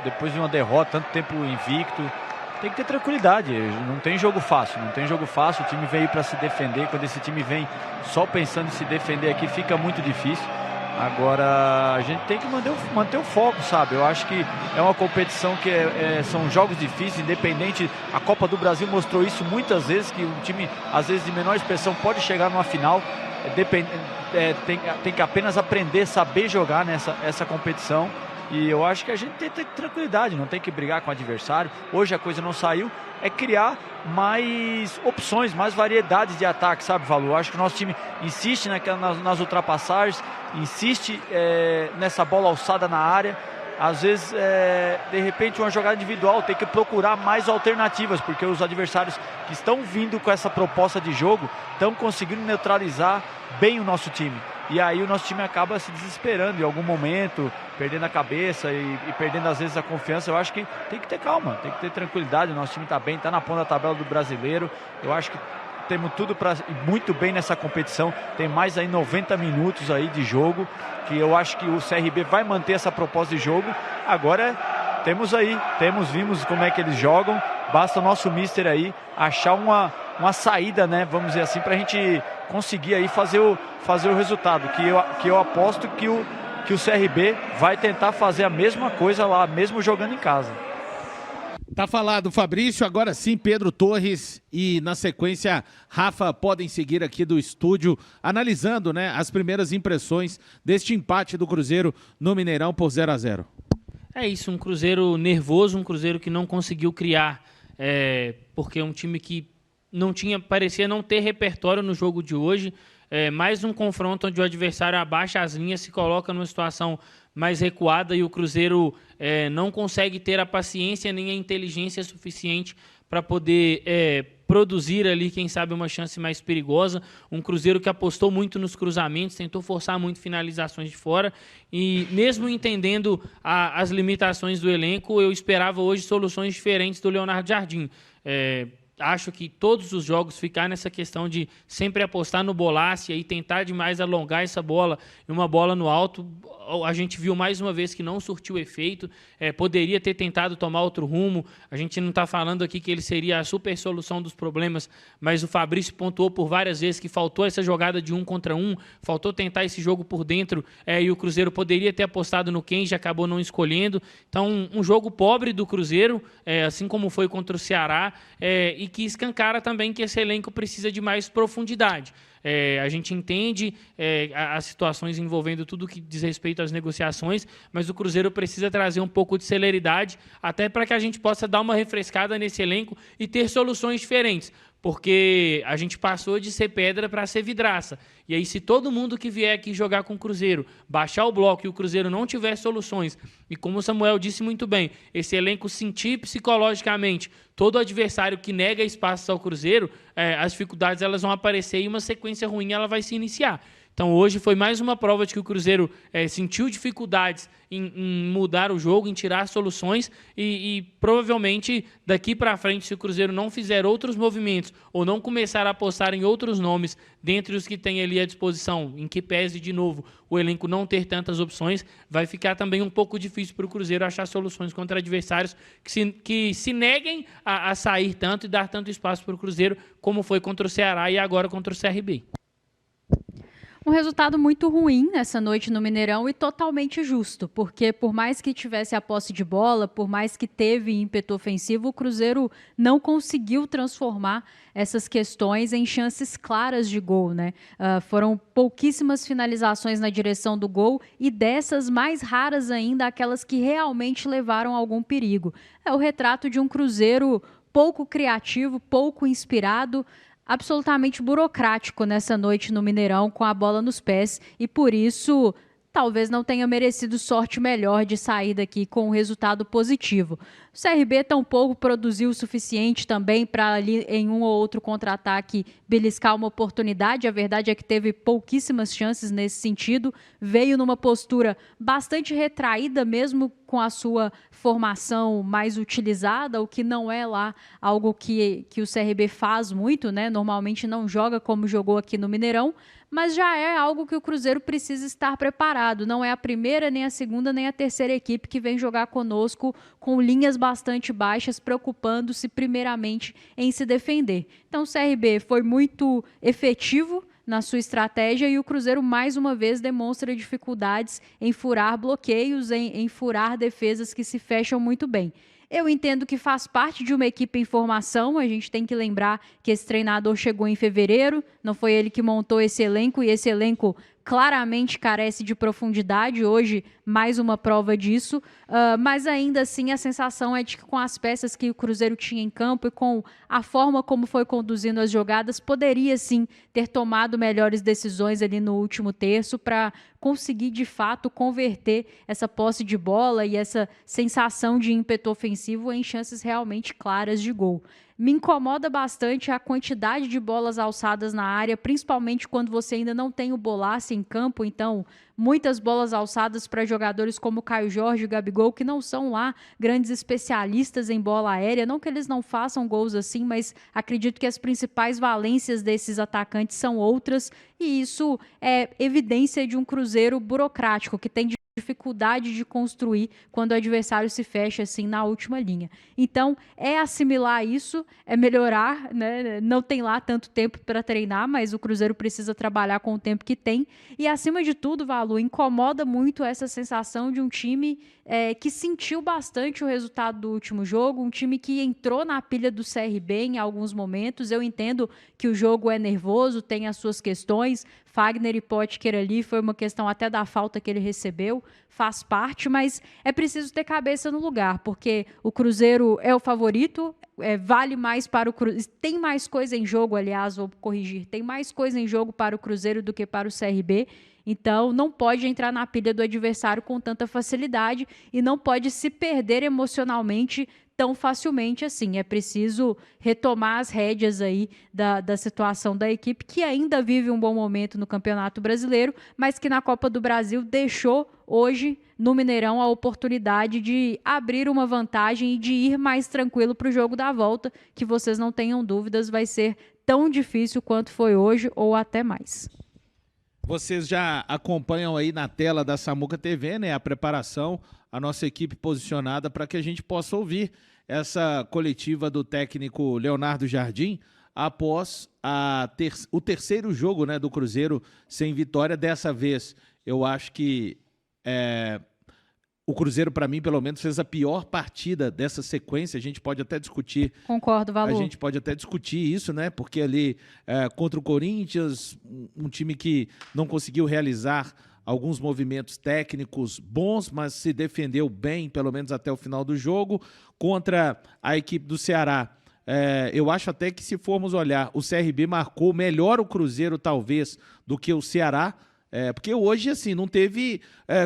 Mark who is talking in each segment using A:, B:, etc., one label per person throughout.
A: depois de uma derrota, tanto tempo invicto. Tem que ter tranquilidade, não tem jogo fácil, o time veio para se defender, quando esse time vem só pensando em se defender aqui, fica muito difícil. Agora, a gente tem que manter o foco, sabe? Eu acho que é uma competição que são jogos difíceis, independente, a Copa do Brasil mostrou isso muitas vezes, que um time, às vezes, de menor expressão pode chegar numa final, tem que apenas aprender, saber jogar essa competição. E eu acho que a gente tem que ter tranquilidade, não tem que brigar com o adversário. Hoje a coisa não saiu, é criar mais opções, mais variedades de ataque, sabe, Valu? Eu acho que o nosso time insiste nas ultrapassagens, insiste nessa bola alçada na área. Às vezes, de repente, uma jogada individual tem que procurar mais alternativas, porque os adversários que estão vindo com essa proposta de jogo estão conseguindo neutralizar bem o nosso time. E aí o nosso time acaba se desesperando em algum momento, perdendo a cabeça e perdendo às vezes a confiança. Eu acho que tem que ter calma, tem que ter tranquilidade. O nosso time está bem, está na ponta da tabela do brasileiro. Eu acho que temos tudo para ir muito bem nessa competição. Tem mais aí 90 minutos aí de jogo, que eu acho que o CRB vai manter essa proposta de jogo. Agora vimos como é que eles jogam. Basta o nosso mister aí achar uma saída, né? Vamos dizer assim, para a gente conseguir aí fazer o resultado. Que eu aposto que o CRB vai tentar fazer a mesma coisa lá, mesmo jogando em casa.
B: Tá falado, Fabrício. Agora sim, Pedro Torres e, na sequência, Rafa podem seguir aqui do estúdio, analisando, né, as primeiras impressões deste empate do Cruzeiro no Mineirão por 0-0.
C: É isso, um Cruzeiro nervoso, um Cruzeiro que não conseguiu criar, porque é um time que parecia não ter repertório no jogo de hoje. Mais um confronto onde o adversário abaixa as linhas, se coloca numa situação mais recuada e o Cruzeiro não consegue ter a paciência nem a inteligência suficiente para poder produzir ali, quem sabe, uma chance mais perigosa. Um Cruzeiro que apostou muito nos cruzamentos, tentou forçar muito finalizações de fora e, mesmo entendendo as limitações do elenco, eu esperava hoje soluções diferentes do Leonardo Jardim. Acho que todos os jogos ficar nessa questão de sempre apostar no bolaço e tentar demais alongar essa bola e uma bola no alto, a gente viu mais uma vez que não surtiu efeito, poderia ter tentado tomar outro rumo. A gente não está falando aqui que ele seria a super solução dos problemas, mas o Fabrício pontuou por várias vezes que faltou essa jogada de 1 contra 1, faltou tentar esse jogo por dentro, e o Cruzeiro poderia ter apostado no Kenji, acabou não escolhendo. Então, um jogo pobre do Cruzeiro, assim como foi contra o Ceará, e que escancara também que esse elenco precisa de mais profundidade. A gente entende as situações envolvendo tudo que diz respeito às negociações, mas o Cruzeiro precisa trazer um pouco de celeridade, até para que a gente possa dar uma refrescada nesse elenco e ter soluções diferentes, porque a gente passou de ser pedra para ser vidraça. E aí, se todo mundo que vier aqui jogar com o Cruzeiro, baixar o bloco e o Cruzeiro não tiver soluções, e como o Samuel disse muito bem, esse elenco sentir psicologicamente todo adversário que nega espaço ao Cruzeiro, as dificuldades elas vão aparecer e uma sequência ruim ela vai se iniciar. Então, hoje foi mais uma prova de que o Cruzeiro sentiu dificuldades em mudar o jogo, em tirar soluções e provavelmente daqui para frente, se o Cruzeiro não fizer outros movimentos ou não começar a apostar em outros nomes dentre os que tem ali à disposição, em que pese de novo o elenco não ter tantas opções, vai ficar também um pouco difícil para o Cruzeiro achar soluções contra adversários que se neguem a sair tanto e dar tanto espaço para o Cruzeiro, como foi contra o Ceará e agora contra o CRB.
D: Um resultado muito ruim nessa noite no Mineirão e totalmente justo, porque por mais que tivesse a posse de bola, por mais que teve ímpeto ofensivo, o Cruzeiro não conseguiu transformar essas questões em chances claras de gol, né? Foram pouquíssimas finalizações na direção do gol e dessas mais raras ainda, aquelas que realmente levaram a algum perigo. É o retrato de um Cruzeiro pouco criativo, pouco inspirado, absolutamente burocrático nessa noite no Mineirão com a bola nos pés e por isso talvez não tenha merecido sorte melhor de sair daqui com um resultado positivo. O CRB tampouco produziu o suficiente também para ali em um ou outro contra-ataque beliscar uma oportunidade. A verdade é que teve pouquíssimas chances nesse sentido. Veio numa postura bastante retraída mesmo com a sua formação mais utilizada, o que não é lá algo que o CRB faz muito, né? Normalmente não joga como jogou aqui no Mineirão, mas já é algo que o Cruzeiro precisa estar preparado. Não é a primeira, nem a segunda, nem a terceira equipe que vem jogar conosco com linhas bastante baixas, preocupando-se primeiramente em se defender. Então o CRB foi muito efetivo na sua estratégia e o Cruzeiro mais uma vez demonstra dificuldades em furar bloqueios, em furar defesas que se fecham muito bem. Eu entendo que faz parte de uma equipe em formação, a gente tem que lembrar que esse treinador chegou em fevereiro, não foi ele que montou esse elenco, e esse elenco claramente carece de profundidade, hoje mais uma prova disso, mas ainda assim a sensação é de que com as peças que o Cruzeiro tinha em campo e com a forma como foi conduzindo as jogadas, poderia sim ter tomado melhores decisões ali no último terço para conseguir de fato converter essa posse de bola e essa sensação de ímpeto ofensivo em chances realmente claras de gol. Me incomoda bastante a quantidade de bolas alçadas na área, principalmente quando você ainda não tem o Bolasie em campo, então muitas bolas alçadas para jogadores como Caio Jorge e Gabigol, que não são lá grandes especialistas em bola aérea, não que eles não façam gols assim, mas acredito que as principais valências desses atacantes são outras, e isso é evidência de um Cruzeiro burocrático, que tem dificuldade de construir quando o adversário se fecha assim na última linha. Então, é assimilar isso, é melhorar, né? Não tem lá tanto tempo para treinar, mas o Cruzeiro precisa trabalhar com o tempo que tem. E, acima de tudo, Valu, incomoda muito essa sensação de um time que sentiu bastante o resultado do último jogo, um time que entrou na pilha do CRB em alguns momentos. Eu entendo que o jogo é nervoso, tem as suas questões, Fagner e Potker ali, foi uma questão até da falta que ele recebeu, faz parte, mas é preciso ter cabeça no lugar, porque o Cruzeiro é o favorito, vale mais para o Cruzeiro, tem mais coisa em jogo, aliás, vou corrigir, tem mais coisa em jogo para o Cruzeiro do que para o CRB, então não pode entrar na pilha do adversário com tanta facilidade e não pode se perder emocionalmente tão facilmente assim. É preciso retomar as rédeas aí da situação da equipe, que ainda vive um bom momento no Campeonato Brasileiro, mas que na Copa do Brasil deixou hoje no Mineirão a oportunidade de abrir uma vantagem e de ir mais tranquilo para o jogo da volta, que vocês não tenham dúvidas, vai ser tão difícil quanto foi hoje ou até mais.
B: Vocês já acompanham aí na tela da Samuca TV, né, a preparação, a nossa equipe posicionada para que a gente possa ouvir essa coletiva do técnico Leonardo Jardim após o terceiro jogo, né, do Cruzeiro sem vitória. Dessa vez, eu acho que o Cruzeiro, para mim, pelo menos, fez a pior partida dessa sequência. A gente pode até discutir.
D: Concordo, Valu.
B: A gente pode até discutir isso, né? Porque ali, contra o Corinthians, um time que não conseguiu realizar alguns movimentos técnicos bons, mas se defendeu bem, pelo menos até o final do jogo. Contra a equipe do Ceará, eu acho até que, se formos olhar, o CRB marcou melhor o Cruzeiro, talvez, do que o Ceará. Porque hoje, assim, não teve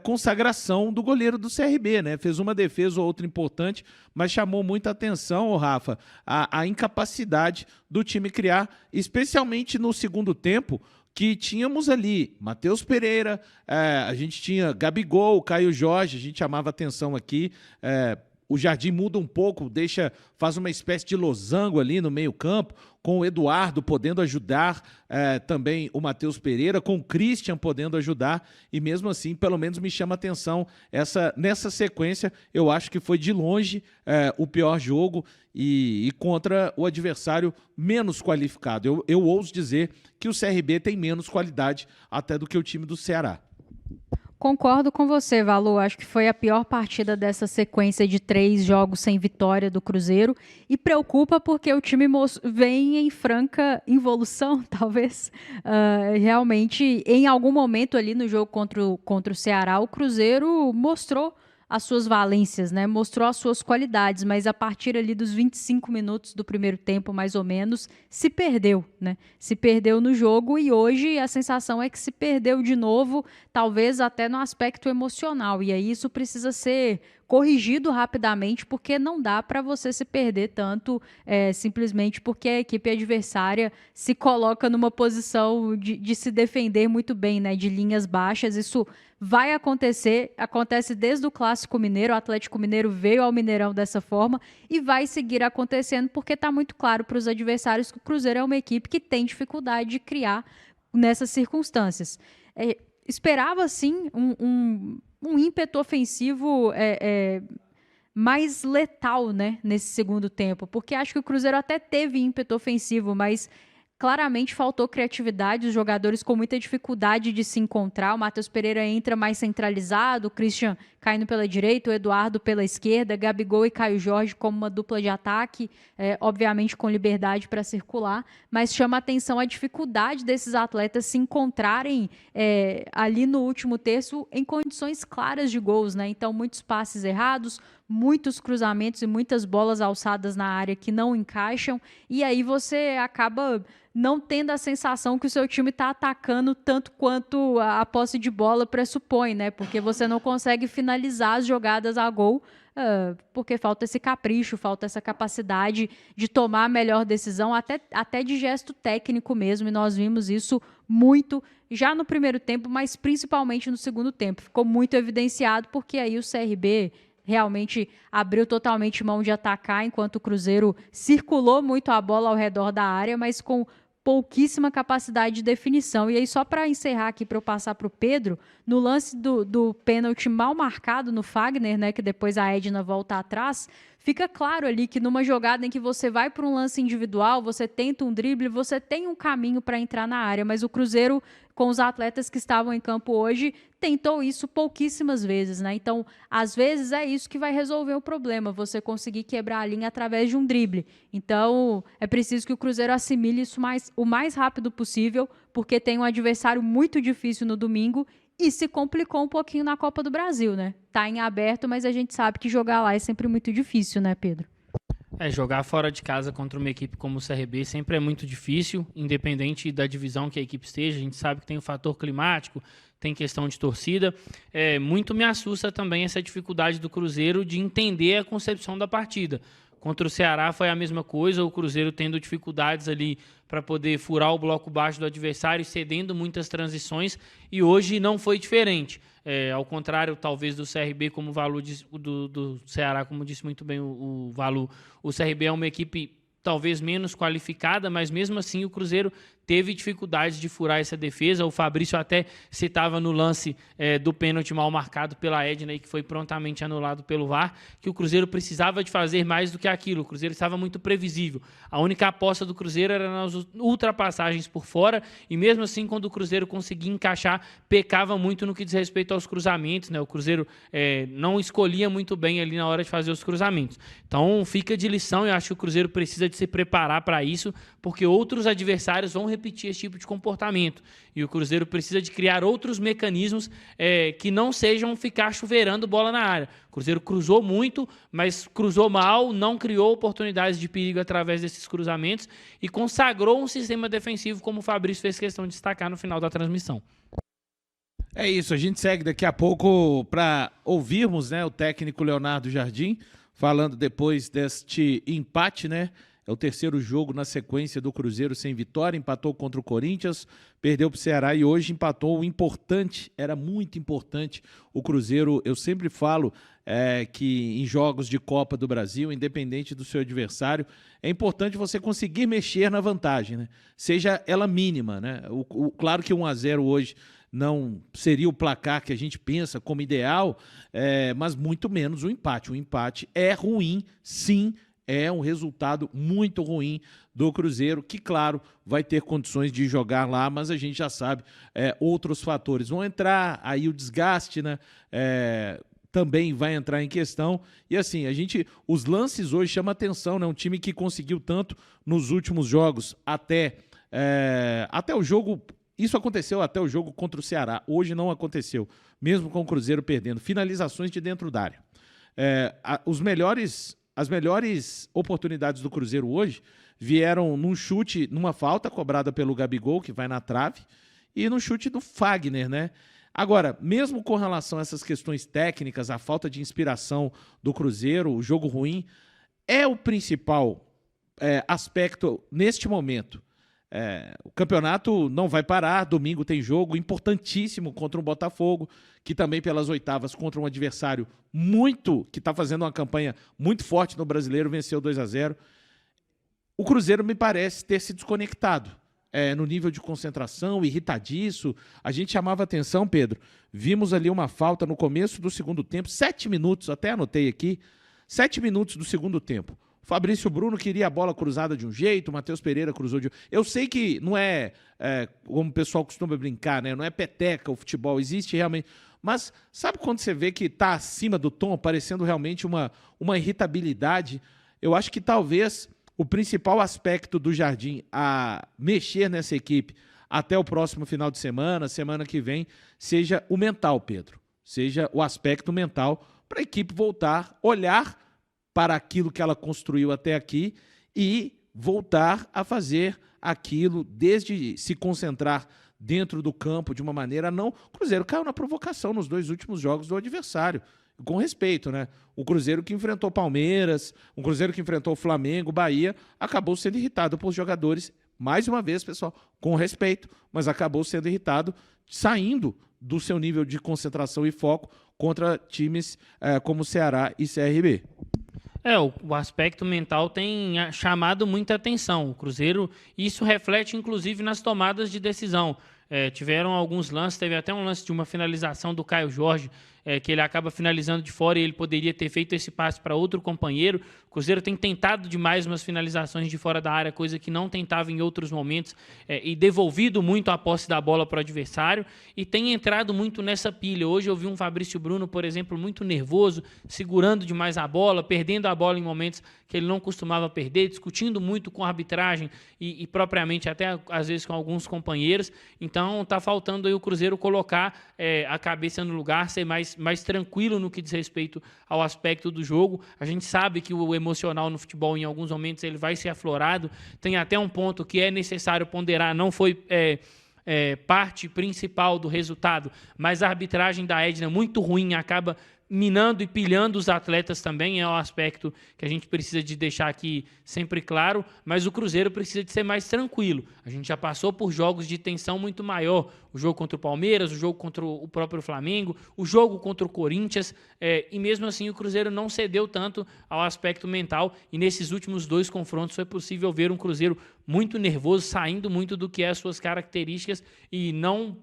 B: consagração do goleiro do CRB, né? Fez uma defesa ou outra importante, mas chamou muita atenção, Rafa, a incapacidade do time criar, especialmente no segundo tempo, que tínhamos ali Matheus Pereira, a gente tinha Gabigol, Caio Jorge, a gente chamava atenção aqui, o Jardim muda um pouco, faz uma espécie de losango ali no meio campo, com o Eduardo podendo ajudar também o Matheus Pereira, com o Christian podendo ajudar, e mesmo assim, pelo menos me chama atenção, nessa sequência, eu acho que foi de longe o pior jogo e contra o adversário menos qualificado. Eu ouso dizer que o CRB tem menos qualidade até do que o time do Ceará.
D: Concordo com você, Valu. Acho que foi a pior partida dessa sequência de 3 jogos sem vitória do Cruzeiro e preocupa porque o time vem em franca involução, talvez. Realmente, em algum momento ali no jogo contra o Ceará, o Cruzeiro mostrou as suas valências, né? Mostrou as suas qualidades, mas a partir ali dos 25 minutos do primeiro tempo, mais ou menos, se perdeu, né? Se perdeu no jogo e hoje a sensação é que se perdeu de novo, talvez até no aspecto emocional, e aí isso precisa ser corrigido rapidamente, porque não dá para você se perder tanto simplesmente porque a equipe adversária se coloca numa posição de se defender muito bem, né? De linhas baixas. Isso vai acontecer, acontece desde o Clássico Mineiro, o Atlético Mineiro veio ao Mineirão dessa forma e vai seguir acontecendo porque está muito claro para os adversários que o Cruzeiro é uma equipe que tem dificuldade de criar nessas circunstâncias. Esperava, sim, um ímpeto ofensivo mais letal, né, nesse segundo tempo, porque acho que o Cruzeiro até teve ímpeto ofensivo, mas claramente faltou criatividade, os jogadores com muita dificuldade de se encontrar. O Matheus Pereira entra mais centralizado, o Christian caindo pela direita, o Eduardo pela esquerda, Gabigol e Caio Jorge como uma dupla de ataque, obviamente com liberdade para circular, mas chama a atenção a dificuldade desses atletas se encontrarem ali no último terço em condições claras de gols, né? Então, muitos passes errados, muitos cruzamentos e muitas bolas alçadas na área que não encaixam, e aí você acaba não tendo a sensação que o seu time está atacando tanto quanto a posse de bola pressupõe, né? Porque você não consegue finalizar as jogadas a gol, porque falta esse capricho, falta essa capacidade de tomar a melhor decisão, até de gesto técnico mesmo, e nós vimos isso muito já no primeiro tempo, mas principalmente no segundo tempo. Ficou muito evidenciado, porque aí o CRB realmente abriu totalmente mão de atacar, enquanto o Cruzeiro circulou muito a bola ao redor da área, mas com pouquíssima capacidade de definição. E aí, só para encerrar aqui, para eu passar para o Pedro, no lance do pênalti mal marcado no Fagner, né, que depois a Edna volta atrás, fica claro ali que numa jogada em que você vai para um lance individual, você tenta um drible, você tem um caminho para entrar na área, mas o Cruzeiro, com os atletas que estavam em campo hoje, tentou isso pouquíssimas vezes, né? Então, às vezes é isso que vai resolver o problema, você conseguir quebrar a linha através de um drible. Então, é preciso que o Cruzeiro assimile isso o mais rápido possível, porque tem um adversário muito difícil no domingo e se complicou um pouquinho na Copa do Brasil, né? Tá em aberto, mas a gente sabe que jogar lá é sempre muito difícil, né, Pedro?
C: Jogar fora de casa contra uma equipe como o CRB sempre é muito difícil, independente da divisão que a equipe esteja. A gente sabe que tem o fator climático, tem questão de torcida. Muito me assusta também essa dificuldade do Cruzeiro de entender a concepção da partida. Contra o Ceará foi a mesma coisa, o Cruzeiro tendo dificuldades ali para poder furar o bloco baixo do adversário, cedendo muitas transições, e hoje não foi diferente. Ao contrário, talvez, do CRB, como o Valu do Ceará, como disse muito bem o Valu, o CRB é uma equipe talvez menos qualificada, mas mesmo assim o Cruzeiro teve dificuldades de furar essa defesa. O Fabrício até citava no lance do pênalti mal marcado pela Edna, e que foi prontamente anulado pelo VAR, que o Cruzeiro precisava de fazer mais do que aquilo. O Cruzeiro estava muito previsível. A única aposta do Cruzeiro era nas ultrapassagens por fora, e mesmo assim, quando o Cruzeiro conseguia encaixar, pecava muito no que diz respeito aos cruzamentos, né? O Cruzeiro não escolhia muito bem ali na hora de fazer os cruzamentos. Então, fica de lição, eu acho que o Cruzeiro precisa de se preparar para isso, porque outros adversários vão repetir esse tipo de comportamento. E o Cruzeiro precisa de criar outros mecanismos que não sejam ficar chuveirando bola na área. O Cruzeiro cruzou muito, mas cruzou mal, não criou oportunidades de perigo através desses cruzamentos e consagrou um sistema defensivo, como o Fabrício fez questão de destacar no final da transmissão.
B: É isso, a gente segue daqui a pouco para ouvirmos, né, o técnico Leonardo Jardim falando depois deste empate, né? É o terceiro jogo na sequência do Cruzeiro sem vitória, empatou contra o Corinthians, perdeu para o Ceará e hoje empatou o importante, era muito importante o Cruzeiro. Eu sempre falo que em jogos de Copa do Brasil, independente do seu adversário, é importante você conseguir mexer na vantagem, né? Seja ela mínima, né? Claro que 1-0 hoje não seria o placar que a gente pensa como ideal, mas muito menos o empate. O empate é ruim, sim, é um resultado muito ruim do Cruzeiro, que, claro, vai ter condições de jogar lá, mas a gente já sabe, outros fatores vão entrar, aí o desgaste, né, também vai entrar em questão. E assim, os lances hoje chamam atenção, né? Um time que conseguiu tanto nos últimos jogos até o jogo. Isso aconteceu até o jogo contra o Ceará. Hoje não aconteceu, mesmo com o Cruzeiro perdendo. Finalizações de dentro da área. As melhores oportunidades do Cruzeiro hoje vieram num chute, numa falta cobrada pelo Gabigol, que vai na trave, e no chute do Fagner, né? Agora, mesmo com relação a essas questões técnicas, a falta de inspiração do Cruzeiro, o jogo ruim, é o principal aspecto neste momento. O campeonato não vai parar, domingo tem jogo importantíssimo contra o Botafogo, que também pelas oitavas contra um adversário que está fazendo uma campanha muito forte no Brasileiro, venceu 2-0. O Cruzeiro me parece ter se desconectado. no nível de concentração, irritadiço. A gente chamava atenção, Pedro. Vimos ali uma falta no começo do segundo tempo, 7 minutos, até anotei aqui, 7 minutos do segundo tempo. O Fabrício Bruno queria a bola cruzada de um jeito, o Matheus Pereira cruzou de outro. Eu sei que não é, como o pessoal costuma brincar, né? Não é peteca o futebol, existe realmente. Mas sabe quando você vê que está acima do tom, parecendo realmente uma irritabilidade? Eu acho que talvez o principal aspecto do Jardim a mexer nessa equipe até o próximo final de semana que vem, seja o mental, Pedro. Seja o aspecto mental para a equipe voltar, olhar para aquilo que ela construiu até aqui e voltar a fazer aquilo, desde se concentrar dentro do campo de uma maneira não... O Cruzeiro caiu na provocação nos 2 últimos jogos do adversário. Com respeito, né? O Cruzeiro que enfrentou Palmeiras, o Cruzeiro que enfrentou o Flamengo, Bahia, acabou sendo irritado por jogadores, mais uma vez, pessoal, com respeito, mas acabou sendo irritado, saindo do seu nível de concentração e foco contra times como Ceará e CRB.
C: O aspecto mental tem chamado muita atenção. O Cruzeiro, isso reflete inclusive nas tomadas de decisão. Tiveram alguns lances, teve até um lance de uma finalização do Caio Jorge, que ele acaba finalizando de fora e ele poderia ter feito esse passe para outro companheiro. O Cruzeiro tem tentado demais umas finalizações de fora da área, coisa que não tentava em outros momentos, e devolvido muito a posse da bola para o adversário, e tem entrado muito nessa pilha. Hoje eu vi um Fabrício Bruno, por exemplo, muito nervoso, segurando demais a bola, perdendo a bola em momentos que ele não costumava perder, discutindo muito com a arbitragem e propriamente até às vezes com alguns companheiros. Então está faltando aí o Cruzeiro colocar a cabeça no lugar, ser mais tranquilo no que diz respeito ao aspecto do jogo. A gente sabe que o emocional no futebol, em alguns momentos, ele vai ser aflorado. Tem até um ponto que é necessário ponderar, não foi parte principal do resultado, mas a arbitragem da Edna muito ruim, acaba minando e pilhando os atletas também, é um aspecto que a gente precisa de deixar aqui sempre claro, mas o Cruzeiro precisa de ser mais tranquilo. A gente já passou por jogos de tensão muito maior, o jogo contra o Palmeiras, o jogo contra o próprio Flamengo, o jogo contra o Corinthians, e mesmo assim o Cruzeiro não cedeu tanto ao aspecto mental, e nesses últimos 2 confrontos foi possível ver um Cruzeiro muito nervoso, saindo muito do que é as suas características, e não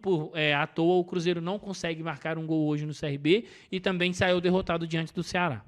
C: à toa o Cruzeiro não consegue marcar um gol hoje no CRB, e também saiu derrotado diante do Ceará.